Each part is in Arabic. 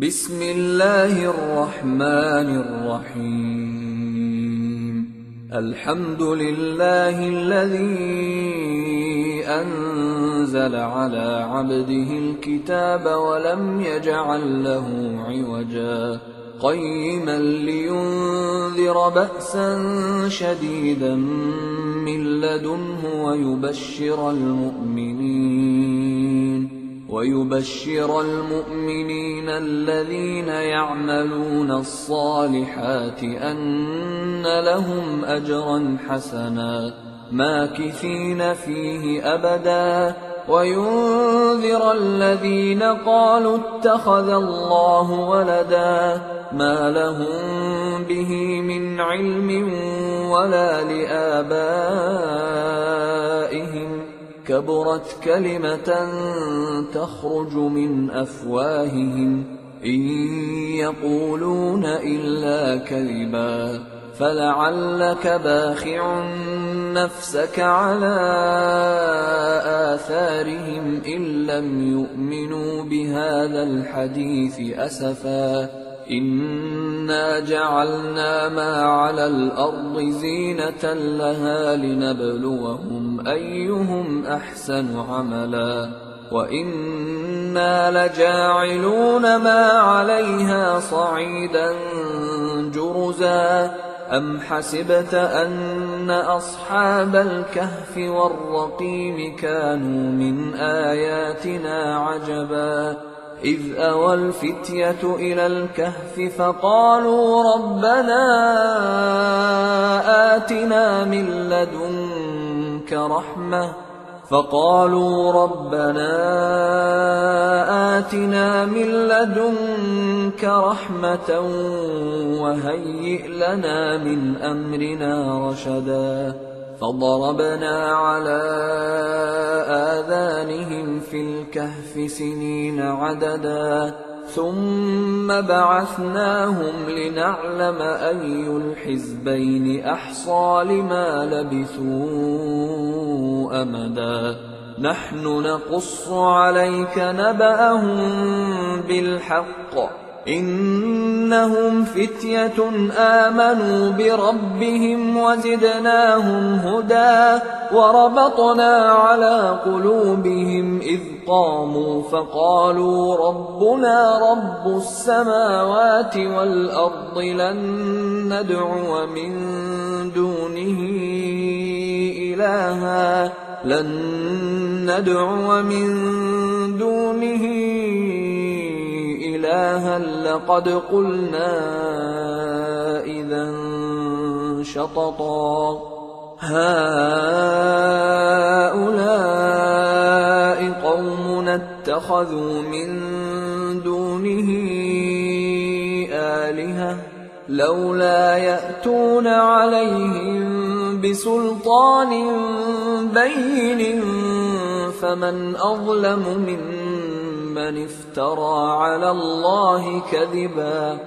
बिस्मिल्लाहिर्रहमानिर्रहीम। अल्हम्दुलिल्लाहि अल्लज़ी अंज़ल अला अब्दिहिल किताब वलम यजअल लहू इवजा क़य्यिमन लियुन्ज़िर बअसन शदीदन मिन लदुन्हु ويبشر المؤمنين الذين يعملون الصالحات أن لهم أجرا حسنا ماكثين فيه أبدا وينذر الذين قالوا اتخذ الله ولدا ما لهم به من علم ولا لآبائهم كبرت كلمة تخرج من أفواههم إن يقولون إلا كذبا فلعلك باخع نفسك على آثارهم إن لم يؤمنوا بهذا الحديث أسفا إنا جعلنا ما على الأرض زينة لها لنبلوهم أيهم أحسن عملا وإنا لجاعلون ما عليها صعيدا جرزا أم حسبت أن أصحاب الكهف والرقيم كانوا من آياتنا عجبا إذ أوى الفتية إلى الكهف فقالوا ربنا آتنا من لدنك رحمة وهيئ لنا من أمرنا رشدا فضربنا على آذانهم في الكهف سنين عددا ثم بعثناهم لنعلم أي الحزبين أحصى لما لبثوا أمدا نحن نقص عليك نبأهم بالحق إنهم فتية آمنوا بربهم وزدناهم هدى وربطنا على قلوبهم إذ قاموا فقالوا ربنا رب السماوات والأرض لن ندعو من دونه إلها لقد قلنا إذا شططا هؤلاء قومنا اتخذوا من دونه آلهة لولا يأتون عليهم بسلطان بين فمن أظلم ممن افترى على الله كذبا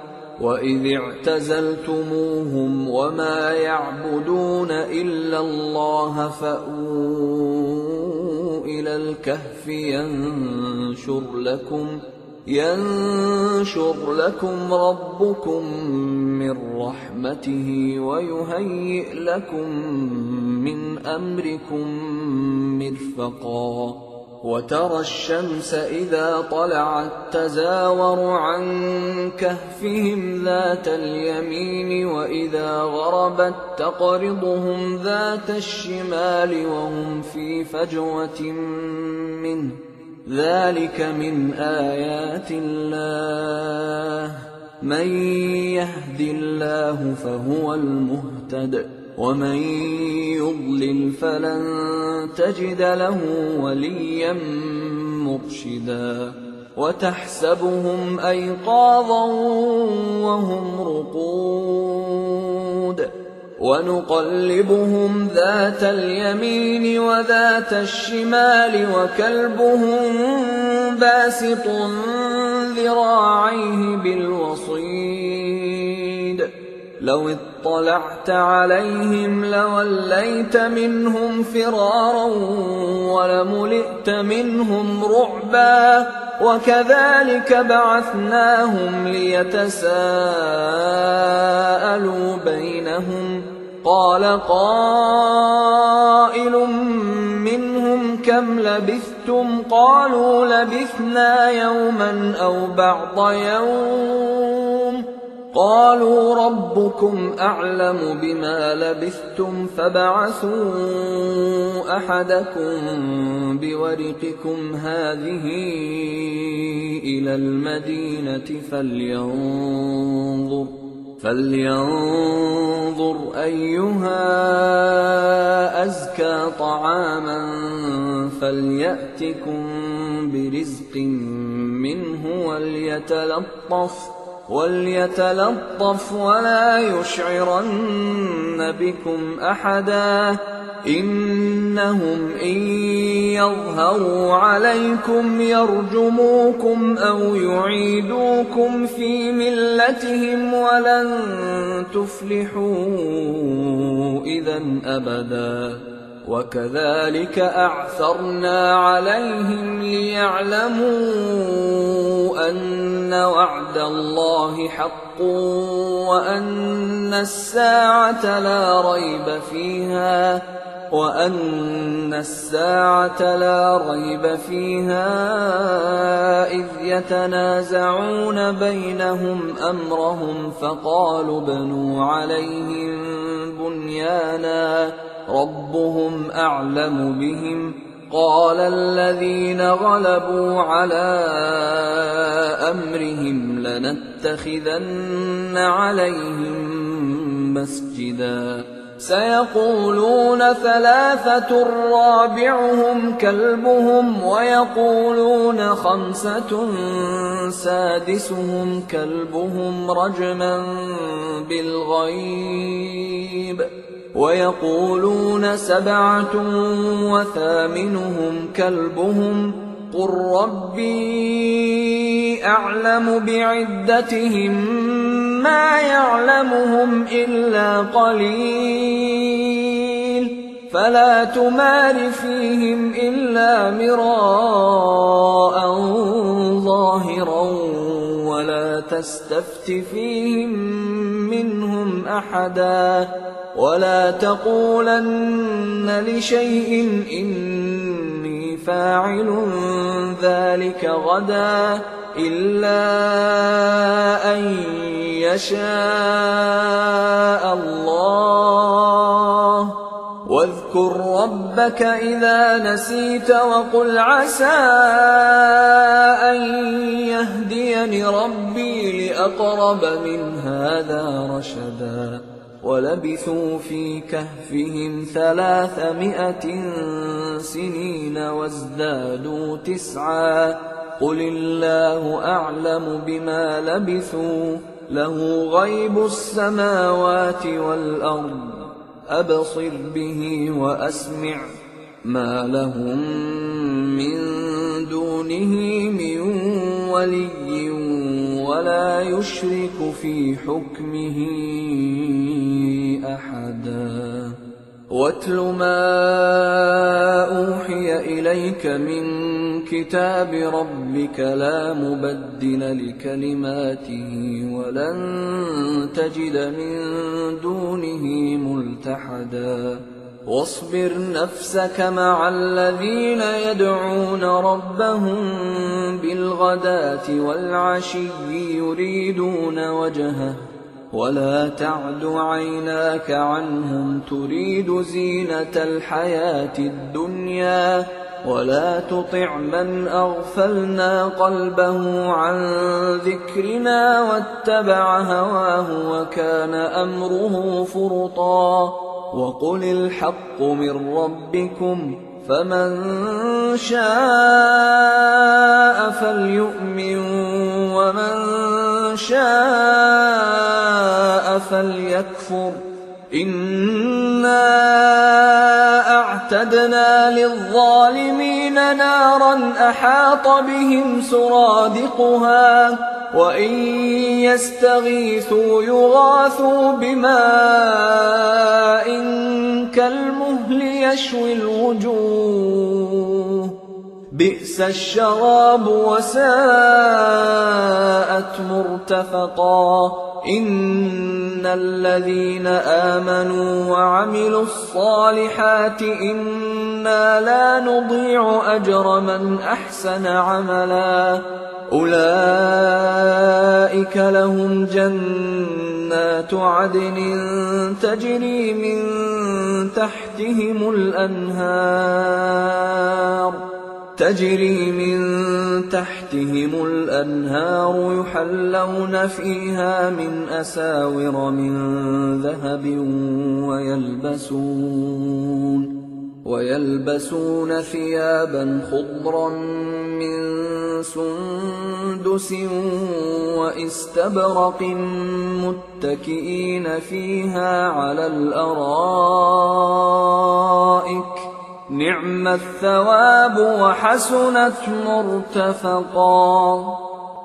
وإذ اعتزلتموهم وما يعبدون إلا الله فأووا إلى الكهف ينشر لكم ربكم من رحمته ويهيئ لكم من أمركم مرفقا وترى الشمس إذا طلعت تزاور عن كهفهم ذات اليمين وإذا غربت تقرضهم ذات الشمال وهم في فجوة منه ذلك من آيات الله من يهد الله فهو المهتد ومن يضلل فلن تجد له وليا مرشدا وتحسبهم أيقاظا وهم رقود ونقلبهم ذات اليمين وذات الشمال وكلبهم باسط ذراعيه بالوصيد لو اطلعت عليهم لوليت منهم فرارا ولملئت منهم رعبا وكذلك بعثناهم ليتساءلوا بينهم قال قائل منهم كم لبثتم قالوا لبثنا يوما أو بعض يوم قالوا ربكم أعلم بما لبثتم فابعثوا أحدكم بورقكم هذه إلى المدينة فلينظر أيها أزكى طعاما فليأتكم برزق منه وليتلطف ولا يشعرن بكم أحدا إنهم إن يظهروا عليكم يرجموكم أو يعيدوكم في ملتهم ولن تفلحوا إذا أبدا وكذلك أعثرنا عليهم ليعلموا أن وعد الله حق وأن الساعة لا ريب فيها إذ يتنازعون بينهم أمرهم فقالوا ابنوا عليهم بنيانا ربهم أعلم بهم قال الذين غلبوا على أمرهم لنتخذن عليهم مسجدا سيقولون ثلاثة رابعهم كلبهم ويقولون خمسة سادسهم كلبهم رجما بالغيب ويقولون سبعة وثامنهم كلبهم قل ربي أعلم بعدتهم ما يعلمهم إلا قليل فلا تمار فيهم إلا مراء ظاهرا ولا تستفت فيهم منهم أحدا ولا تقولن لشيء إني فاعل ذلك غدا إلا أن يشاء الله واذكر ربك إذا نسيت وقل عسى أن يهديني ربي لأقرب من هذا رشدا ولبثوا في كهفهم 300 سنين وازدادوا 9 قل الله أعلم بما لبثوا له غيب السماوات والأرض أبصر به وأسمع ما لهم من دونه من ولي ولا يشرك في حكمه أحدا واتل ما أوحي إليك من كتاب ربك لا مبدل لكلماته ولن تجد من دونه ملتحدا واصبر نفسك مع الذين يدعون ربهم بالغداة والعشي يريدون وجهه ولا تعد عيناك عنهم تريد زينة الحياة الدنيا ولا تطع من أغفلنا قلبه عن ذكرنا واتبع هواه وكان أمره فرطا وقل الحق من ربكم فمن شاء فليؤمن ومن شاء فليكفر إنا أعتدنا للظالمين نارا أحاط بهم سرادقها وإن يستغيثوا يغاثوا بماء كالمهل يشوي الوجوه بئس الشراب وساءت مرتفقا إن الذين آمنوا وعملوا الصالحات إنا لا نضيع أجر من أحسن عملا أولئك لهم جنات عدن تجري من تحتهم الأنهار يحلون فيها من أساور من ذهب ويلبسون ثيابا خضرا من سندس واستبرق متكئين فيها على الأرائك نعم الثواب وحسنت مرتفقا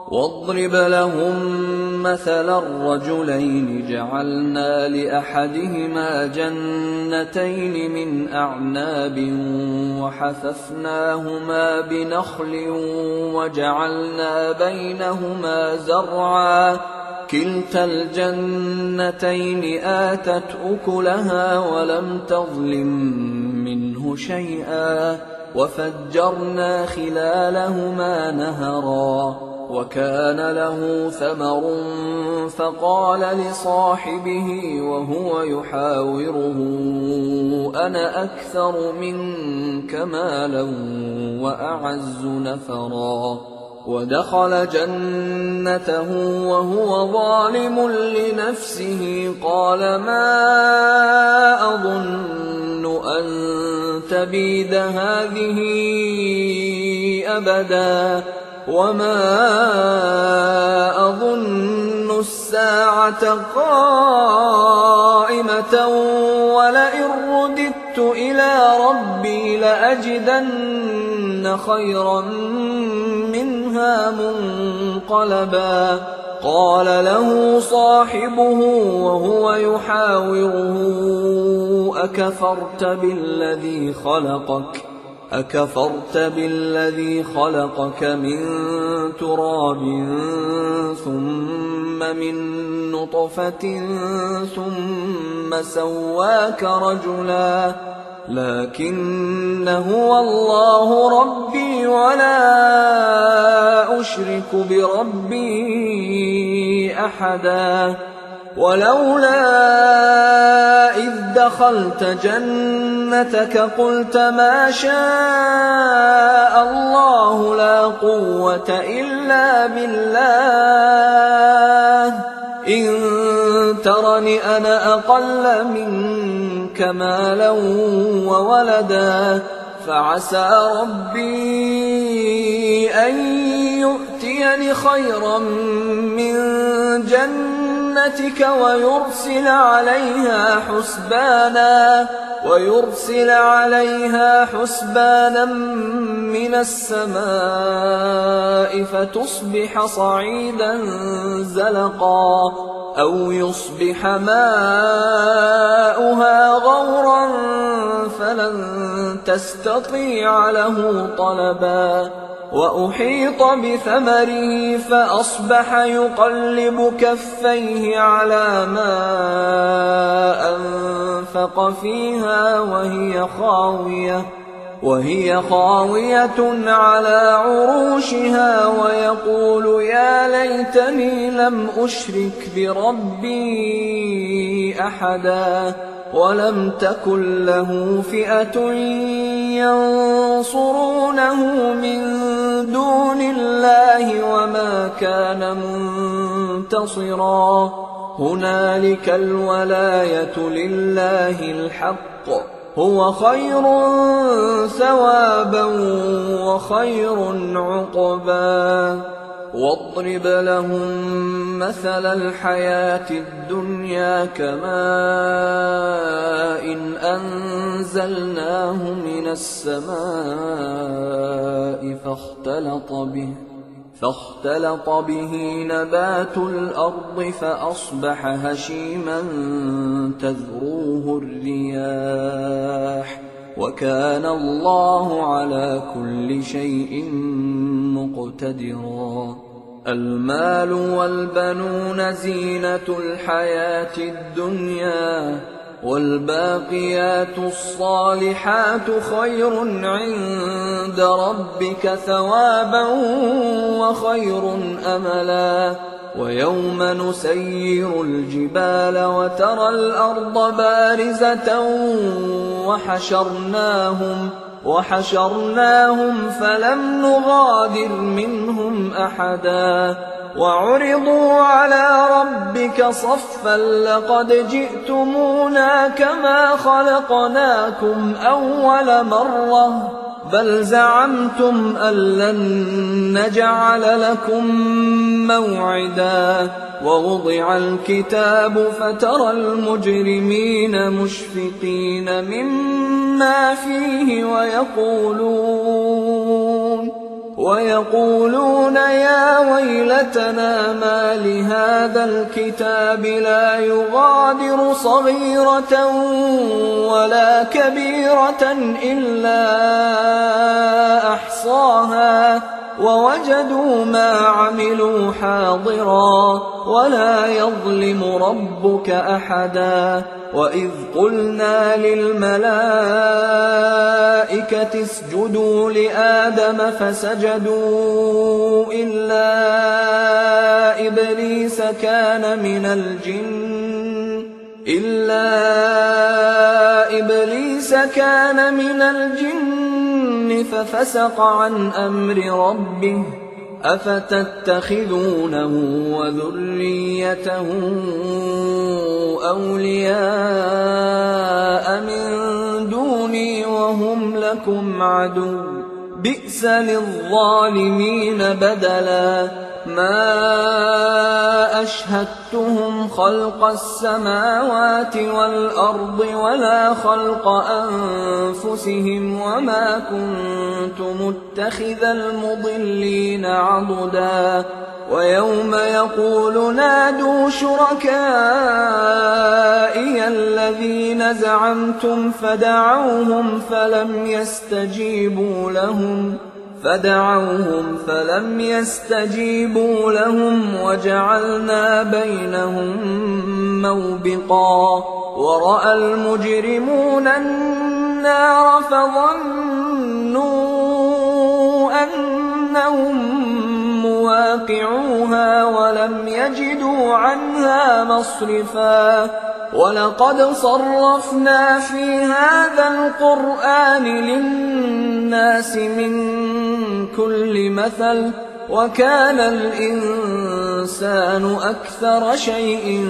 واضرب لهم مثلا الرجلين جعلنا لأحدهما جنتين من أعناب وحففناهما بنخل وجعلنا بينهما زرعا كلتا الجنتين آتت أكلها ولم تظلم منه شيئا وفجرنا خلالهما نهرا وكان له ثمر فقال لصاحبه وهو يحاوره أنا أكثر منك مالا وأعز نفرا ودخل جنته وهو ظالم لنفسه قال ما أظن أن تبيد هذه أبدا وما أظن الساعة قائمة ولئن رددت إلى ربي لأجدن خيرا منها منقلبا قال له صاحبه وهو يحاوره أكفرت بالذي خلقك من تراب ثم من نطفة ثم سواك رجلا لكن هو الله ربي ولا أشرك بربي أحدا ولولا إذ دخلت جنتك قلت ما شاء الله لا قوة إلا بالله إن ترني أنا أقل منك مالا وولدا فعسى ربي أن يؤتيني خيرا من جنتك ويرسل عليها حسبانا من السماء فتصبح صعيدا زلقا أو يصبح ماؤها غورا فلن تستطيع له طلبا وأحيط بثمره فأصبح يقلب كفيه على ما أنفق فيها وهي خاوية على عروشها ويقول يا ليتني لم أشرك بربي أحدا ولم تكن له فئة ينصرونه من دون الله وما كان منتصرا هنالك الولاية لله الحق هو خير ثوابا وخير عقبا واضرب لهم مثل الحياة الدنيا كماء أنزلناه من السماء فاختلط به نبات الأرض فأصبح هشيما تذروه الرياح وكان الله على كل شيء مقتدرا. المال والبنون زينة الحياة الدنيا والباقيات الصالحات خير عند ربك ثوابا وخير أملا. ويوم نسير الجبال وترى الأرض بارزة وحشرناهم فلم نغادر منهم أحدا وعرضوا على ربك صفا لقد جئتمونا كما خلقناكم أول مرة بل زعمتم أن لن نجعل لكم موعدا. ووضع الكتاب فترى المجرمين مشفقين مما فيه ويقولون يا ويلتنا ما لهذا الكتاب لا يغادر صغيرة ولا كبيرة إلا أحصاها ووجدوا ما عملوا حاضرا ولا يظلم ربك أحدا. وإذ قلنا للملائكة اسجدوا لآدم فسجدوا إلا إبليس كان من الجن ففسق عن أمر ربه أفتتخذونه وذريته أولياء من دوني وهم لكم عدو بئس للظالمين بدلا. ما أشهدتهم خلق السماوات والأرض ولا خلق أنفسهم وما كنت متخذ المضلين عضدا. ويوم يقول نادوا شركائي الذين زعمتم فدعوهم فلم يستجيبوا لهم وجعلنا بينهم موبقا. ورأى المجرمون النار فظنوا أنهم مواقعوها ولم يجدوا عنها مصرفا. ولقد صرفنا في هذا القرآن للناس من كل مثل وكان الإنسان أكثر شيء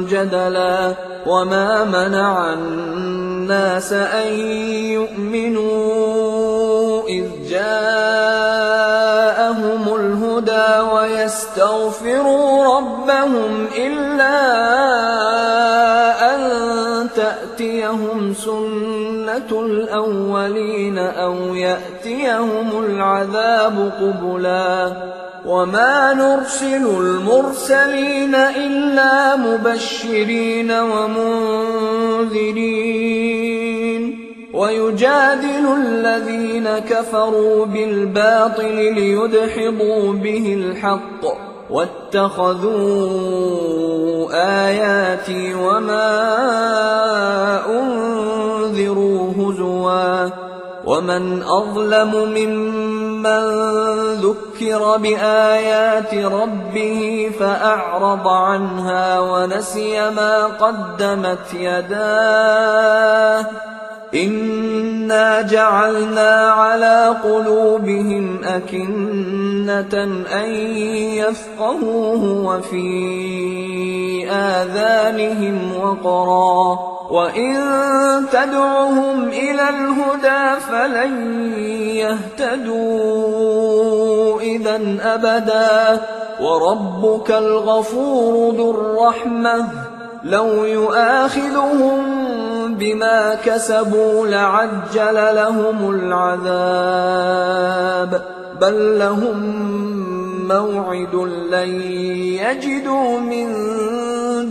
جدلا. وما منع الناس أن يؤمنوا إذ جاءهم الهدى ويستغفروا ربهم إلا أن تأتيهم سنة الأولين أو يأتيهم العذاب قبلا. وما نرسل المرسلين إلا مبشرين ومنذرين ويجادل الذين كفروا بالباطل ليدحضوا به الحق واتخذوا آياتي وما أنذروا هزوا. ومن أظلم ممن ذكر بآيات ربه فأعرض عنها ونسي ما قدمت يداه إنا جعلنا على قلوبهم أكنة أن يفقهوه وفي آذانهم وقرا وإن تدعهم إلى الهدى فلن يهتدوا إذا أبدا. وربك الغفور ذو الرحمة لو يؤاخذهم بما كسبوا لعجل لهم العذاب بل لهم موعد لن يجدوا من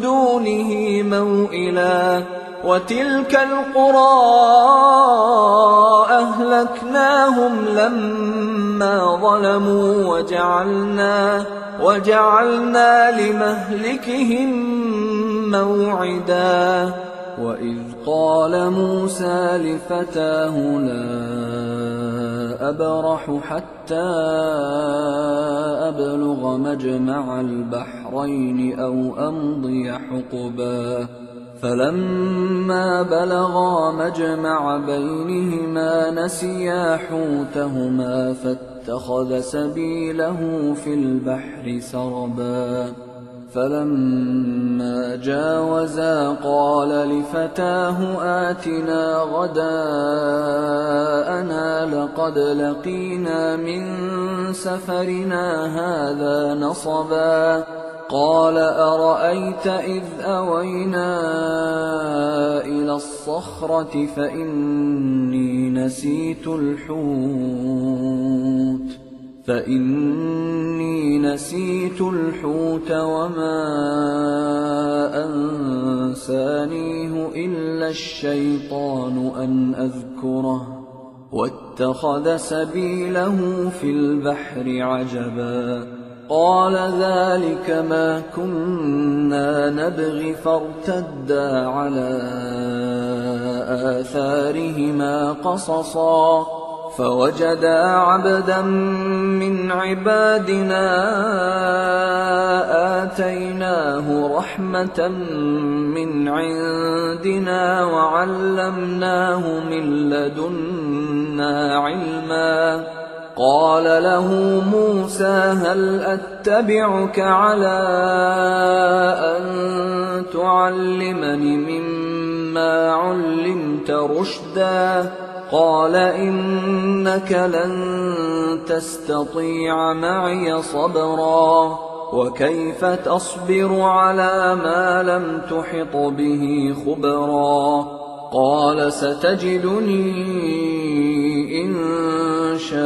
دونه موئلا وتلك القرى أهلكناهم لما ظلموا وجعلنا لمهلكهم موعدا وإذ قال موسى لفتاه لا أبرح حتى أبلغ مجمع البحرين أو أمضي حقبا فلما بلغا مجمع بينهما نسيا حوتهما فاتخذ سبيله في البحر سربا فلما جاوزا قال لفتاه آتنا غداءنا لقد لقينا من سفرنا هذا نصبا قال أرأيت إذ أوينا إلى الصخرة فإني نسيت الحوت وما أنسانيه إلا الشيطان أن أذكره واتخذ سبيله في البحر عجبا قال ذلك ما كنا نبغي فارتدا على آثارهما قصصا فوجدا عبدا من عبادنا آتيناه رحمة من عندنا وعلمناه من لدنا علما قال له موسى هل أتبعك على أن تعلمني مما علمت رشدا قال إنك لن تستطيع معي صبرا وكيف تصبر على ما لم تحط به خبرا قال ستجدني إن شاء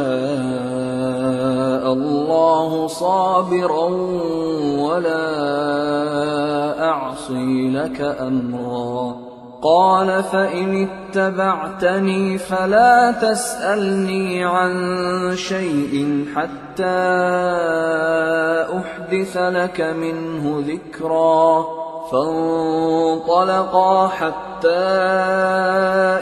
الله صابرا ولا أعصي لك أمرا قال فإن اتبعتني فلا تسألني عن شيء حتى أحدث لك منه ذكرا فانطلقا حتى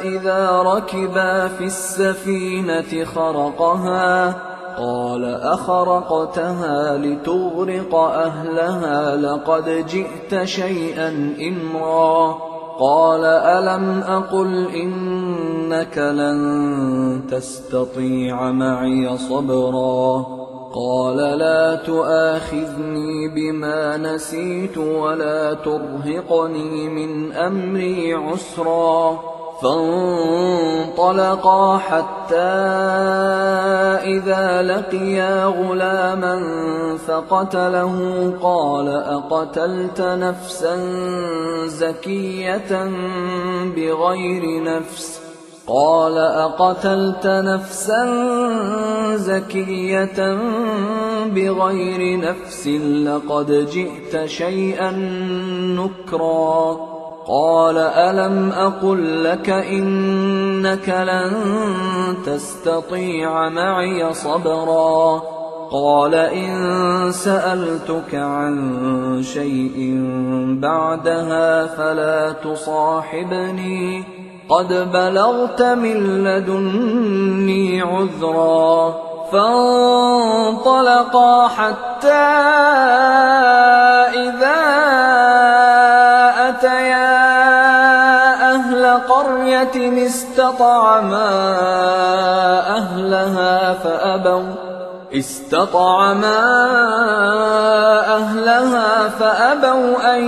إذا ركبا في السفينة خرقها قال أخرقتها لتغرق أهلها لقد جئت شيئا إمرا قال ألم أقل إنك لن تستطيع معي صبرا قال لا تؤاخذني بما نسيت ولا ترهقني من أمري عسرا فانطلقا حتى إذا لقيا غلاما فقتله قال أقتلت نفسا زكية بغير نفس لقد جئت شيئا نكرا قال ألم أقل لك إنك لن تستطيع معي صبرا قال إن سألتك عن شيء بعدها فلا تصاحبني قد بلغت من لدني عذرا فانطلقا حتى إذا أتيا أهل قرية استطعما أهلها فأبوا أن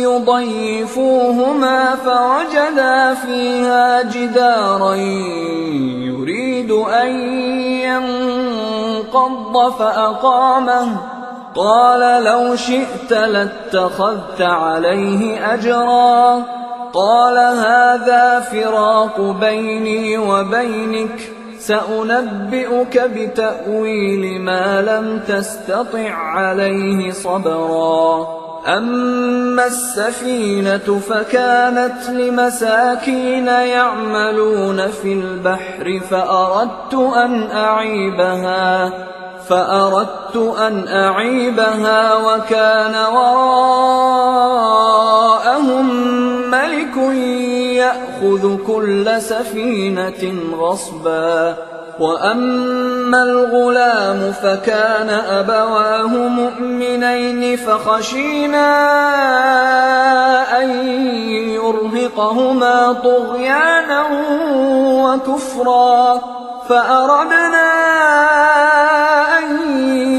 يضيفوهما فوجدا فيها جدارا يريد أن ينقض فأقامه قال لو شئت لاتخذت عليه أجرا قال هذا فراق بيني وبينك سأنبئك بتأويل ما لم تستطع عليه صبرا أما السفينة فكانت لمساكين يعملون في البحر فأردت أن أعيبها وكان وراءهم ملك يأخذ كل سفينة غصبا وأما الغلام فكان أبواه مؤمنين فخشينا أن يرهقهما طغيانا وكفرا فأردنا أن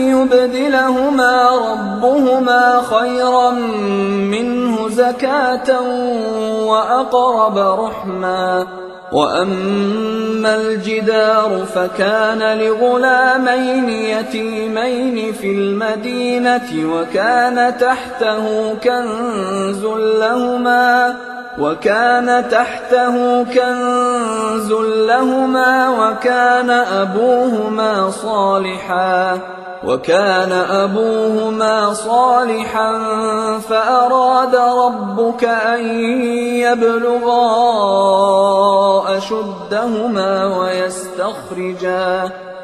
يبدلهما ربهما خيرا منه زكاة وأقرب رحما وأما الجدار فكان لغلامين يتيمين في المدينة وكان تحته كنز لهما وكان أبوهما صالحا فأراد ربك أن يبلغا أشدهما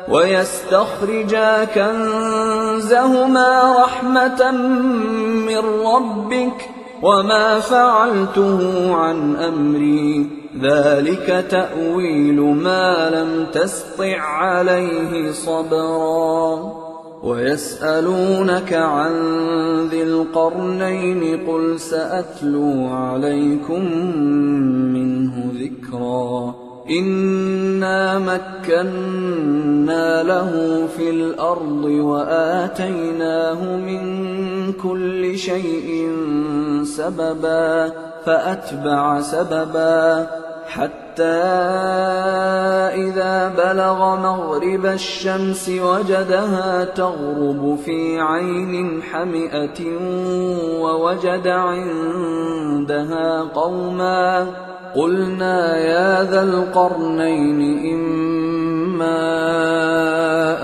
ويستخرجا كنزهما رحمة من ربك وما فعلته عن أمري ذلك تأويل ما لم تسطع عليه صبرا ويسألونك عن ذي القرنين قل سأتلو عليكم منه ذكرا إنا مكنا له في الأرض وآتيناه من كل شيء سببا فأتبع سببا حتى إذا بلغ مغرب الشمس وجدها تغرب في عين حمئة ووجد عندها قوما قلنا يا ذا القرنين إما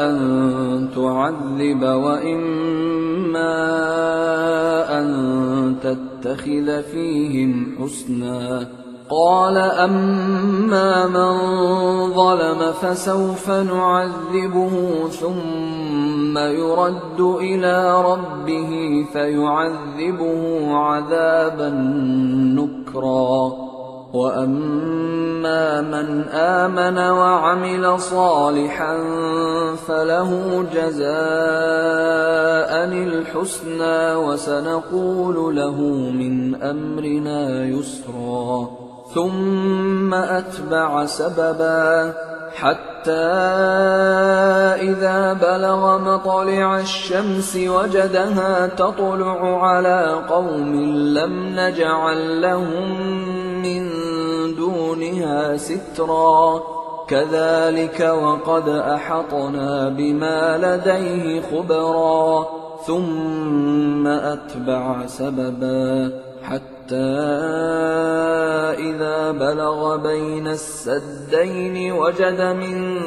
أن تعذب وإما أن تتخذ فيهم حسنا قال أما من ظلم فسوف نعذبه ثم يرد إلى ربه فيعذبه عذابا نكرا وأما من آمن وعمل صالحا فله جزاء الحسنى وسنقول له من أمرنا يسرا ثم أتبع سببا حتى إذا بلغ مطلع الشمس وجدها تطلع على قوم لم نجعل لهم من دونها سترا كذلك وقد أحطنا بما لديه خبرا ثم أتبع سببا حتى إذا بلغ بين السدين وجد من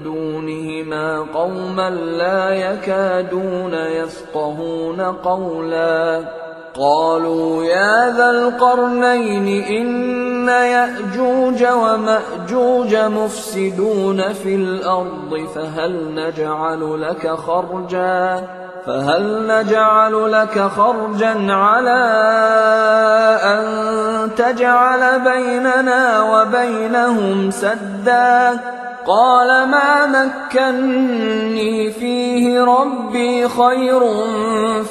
دونهما قوما لا يكادون يفقهون قولا قالوا يا ذا القرنين إن يأجوج ومأجوج مفسدون في الأرض فهل نجعل لك خرجا على أن تجعل بيننا وبينهم سدا قال ما مكني فيه ربي خير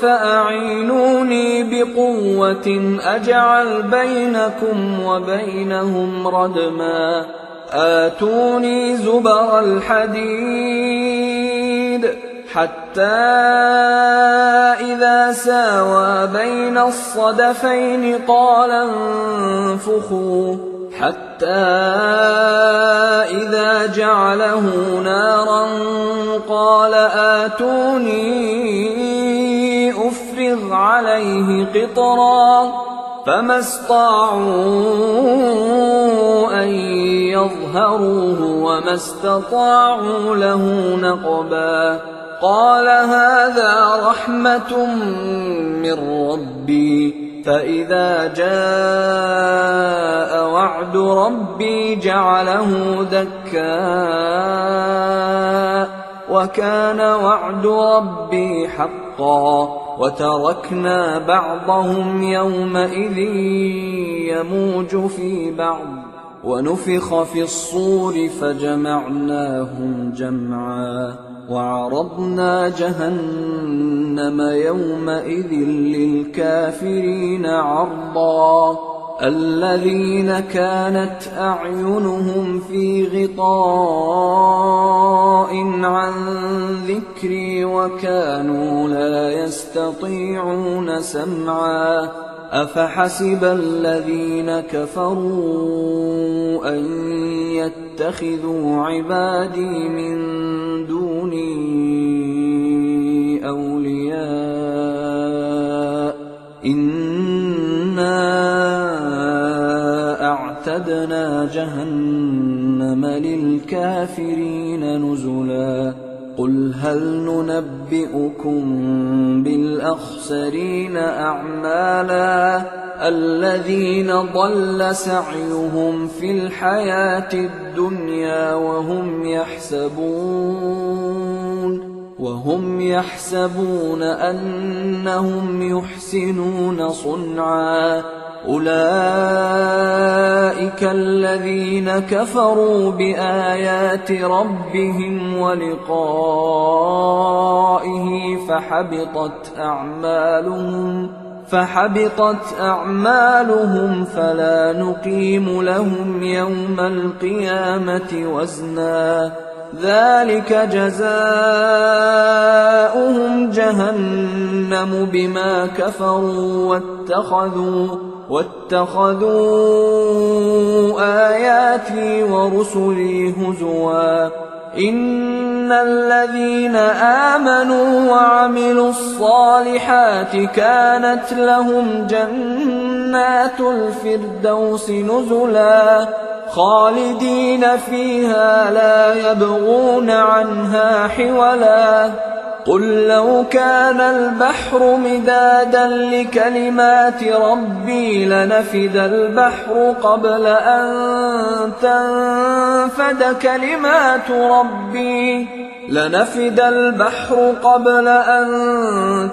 فأعينوني بقوة أجعل بينكم وبينهم ردما آتوني زبر الحديد حتى إذا ساوى بين الصدفين قال انفخوا حتى إذا جعله نارا قال آتوني أفرغ عليه قطرا فما استطاعوا أن يظهروه وما استطاعوا له نقبا قال هذا رحمة من ربي فإذا جاء وعد ربي جعله دكا وكان وعد ربي حقا وتركنا بعضهم يومئذ يموج في بعض ونفخ في الصور فجمعناهم جمعا وعرضنا جهنم يومئذ للكافرين عرضا الذين كانت أعينهم في غطاء عن ذكري وكانوا لا يستطيعون سمعا أفحسب الذين كفروا أن يتخذوا عبادي من دوني أولياء إنا أعتدنا جهنم للكافرين نزلا قل هل ننبئكم بالأخسرين أعمالا الذين ضل سعيهم في الحياة الدنيا وهم يحسبون أنهم يحسنون صنعا أولئك الذين كفروا بآيات ربهم ولقائه فحبطت أعمالهم فلا نقيم لهم يوم القيامة وزنا ذلك جزاؤهم جهنم بما كفروا واتخذوا آياتي ورسلي هزوا إن الذين آمنوا وعملوا الصالحات كانت لهم جنات الفردوس نزلا خالدين فيها لا يبغون عنها حولا قل لو كان البحر مدادا لكلمات ربي لنفد البحر قبل أن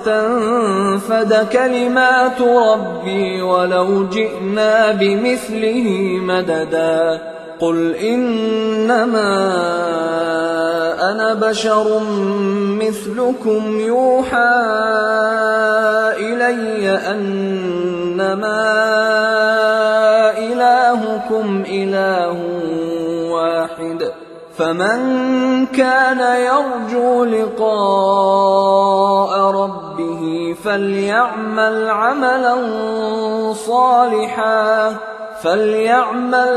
تنفد كلمات ربي ولو جئنا بمثله مددا قل إنما أنا بشر مثلكم يوحى إلي أنما إلهكم إله واحد فمن كان يرجو لقاء ربه فليعمل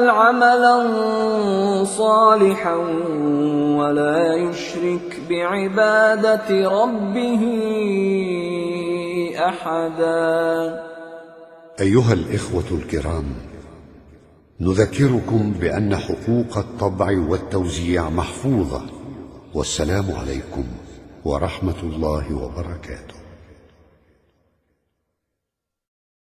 عملا صالحا ولا يشرك بعبادة ربه أحدا. أيها الإخوة الكرام، نذكركم بأن حقوق الطبع والتوزيع محفوظة، والسلام عليكم ورحمة الله وبركاته.